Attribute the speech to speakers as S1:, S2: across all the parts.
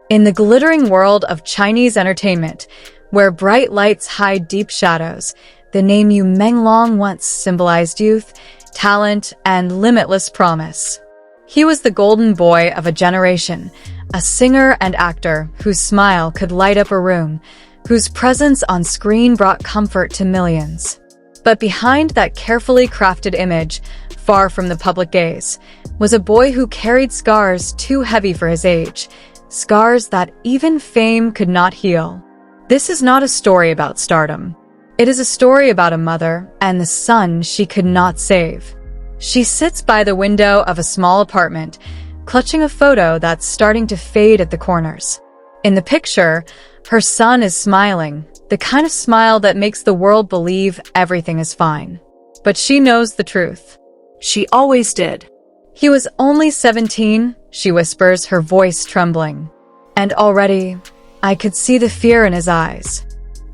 S1: In the glittering world of Chinese entertainment, where bright lights hide deep shadows, the name Yu Menglong once symbolized youth, talent, and limitless promise. He was the golden boy of a generation, a singer and actor whose smile could light up a room, whose presence on screen brought comfort to millions. But behind that carefully crafted image, far from the public gaze, was a boy who carried scars too heavy for his age, scars that even fame could not heal. This is not a story about stardom. It is a story about a mother and the son she could not save. She sits by the window of a small apartment, clutching a photo that's starting to fade at the corners. In the picture, her son is smiling, the kind of smile that makes the world believe everything is fine. But she knows the truth.
S2: She always did.
S1: He was only 17, she whispers, her voice trembling. And already, I could see the fear in his eyes.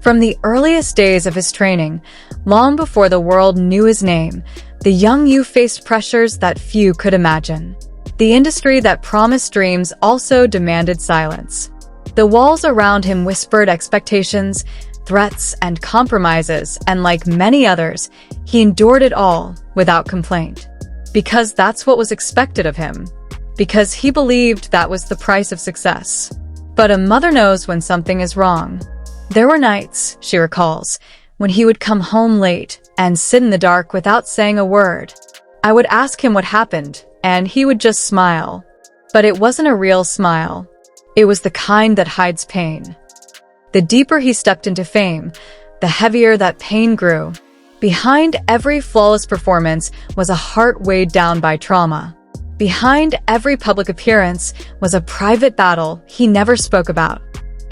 S1: From the earliest days of his training, long before the world knew his name, the young Yu faced pressures that few could imagine. The industry that promised dreams also demanded silence. The walls around him whispered expectations, threats, and compromises, and like many others, he endured it all without complaint. Because that's what was expected of him. Because he believed that was the price of success. But a mother knows when something is wrong. There were nights, she recalls, when he would come home late and sit in the dark without saying a word. I would ask him what happened, and he would just smile. But it wasn't a real smile. It was the kind that hides pain. The deeper he stepped into fame, the heavier that pain grew. Behind every flawless performance was a heart weighed down by trauma. Behind every public appearance was a private battle he never spoke about.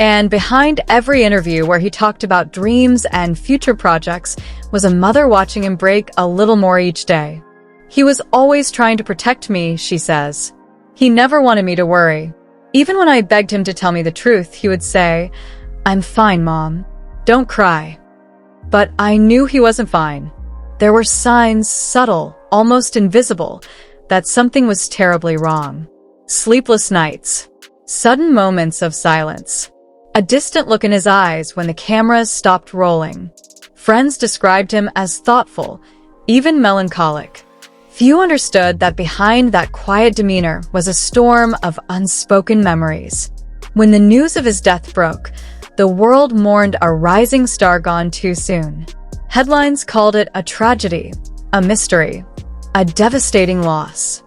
S1: And behind every interview where he talked about dreams and future projects was a mother watching him break a little more each day. He was always trying to protect me, she says. He never wanted me to worry. Even when I begged him to tell me the truth, he would say, "I'm fine, Mom. Don't cry." But I knew he wasn't fine. There were signs, subtle, almost invisible, that something was terribly wrong. Sleepless nights. Sudden moments of silence. A distant look in his eyes when the cameras stopped rolling. Friends described him as thoughtful, even melancholic. Few understood that behind that quiet demeanor was a storm of unspoken memories. When the news of his death broke, the world mourned a rising star gone too soon. Headlines called it a tragedy, a mystery, a devastating loss.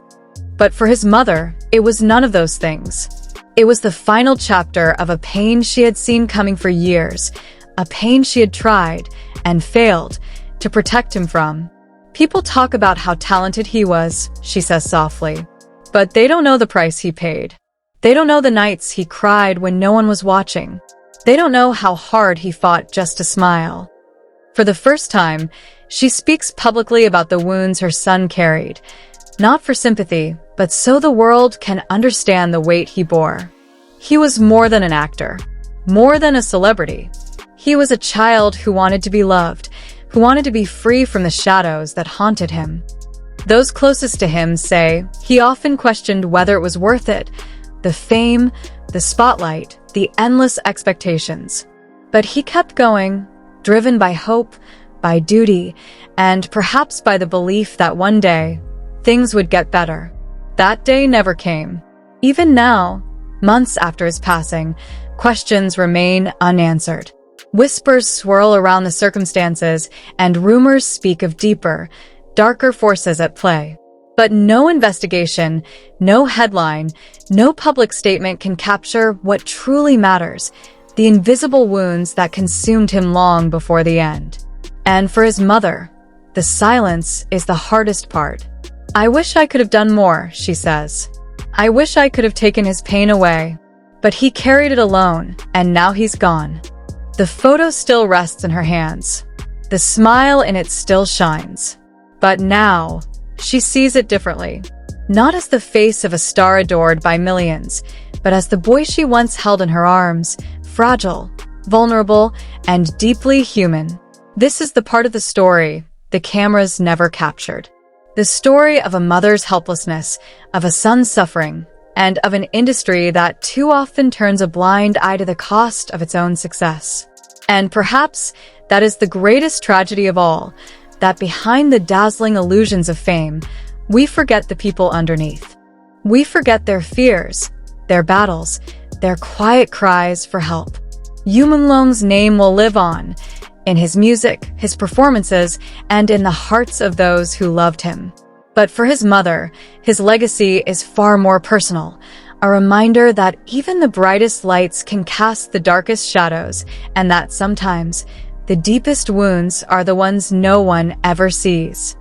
S1: But for his mother, it was none of those things. It was the final chapter of a pain she had seen coming for years, a pain she had tried, and failed, to protect him from. People talk about how talented he was, she says softly, but they don't know the price he paid. They don't know the nights he cried when no one was watching. They don't know how hard he fought just to smile. For the first time, she speaks publicly about the wounds her son carried, not for sympathy, but so the world can understand the weight he bore. He was more than an actor, more than a celebrity. He was a child who wanted to be loved, who wanted to be free from the shadows that haunted him. Those closest to him say he often questioned whether it was worth it, the fame, the spotlight, the endless expectations. But he kept going, driven by hope, by duty, and perhaps by the belief that one day, things would get better. That day never came. Even now, months after his passing, questions remain unanswered. Whispers swirl around the circumstances, and rumors speak of deeper, darker forces at play. But no investigation, no headline, no public statement can capture what truly matters, the invisible wounds that consumed him long before the end. And for his mother, the silence is the hardest part. I wish I could have done more, she says. I wish I could have taken his pain away. But he carried it alone, and now he's gone. The photo still rests in her hands. The smile in it still shines. But now, she sees it differently. Not as the face of a star adored by millions, but as the boy she once held in her arms, fragile, vulnerable, and deeply human. This is the part of the story the cameras never captured. The story of a mother's helplessness, of a son's suffering, and of an industry that too often turns a blind eye to the cost of its own success. And perhaps that is the greatest tragedy of all, that behind the dazzling illusions of fame, we forget the people underneath. We forget their fears, their battles, their quiet cries for help. Yu Menglong's name will live on, in his music, his performances, and in the hearts of those who loved him. But for his mother, his legacy is far more personal, a reminder that even the brightest lights can cast the darkest shadows, and that sometimes the deepest wounds are the ones no one ever sees.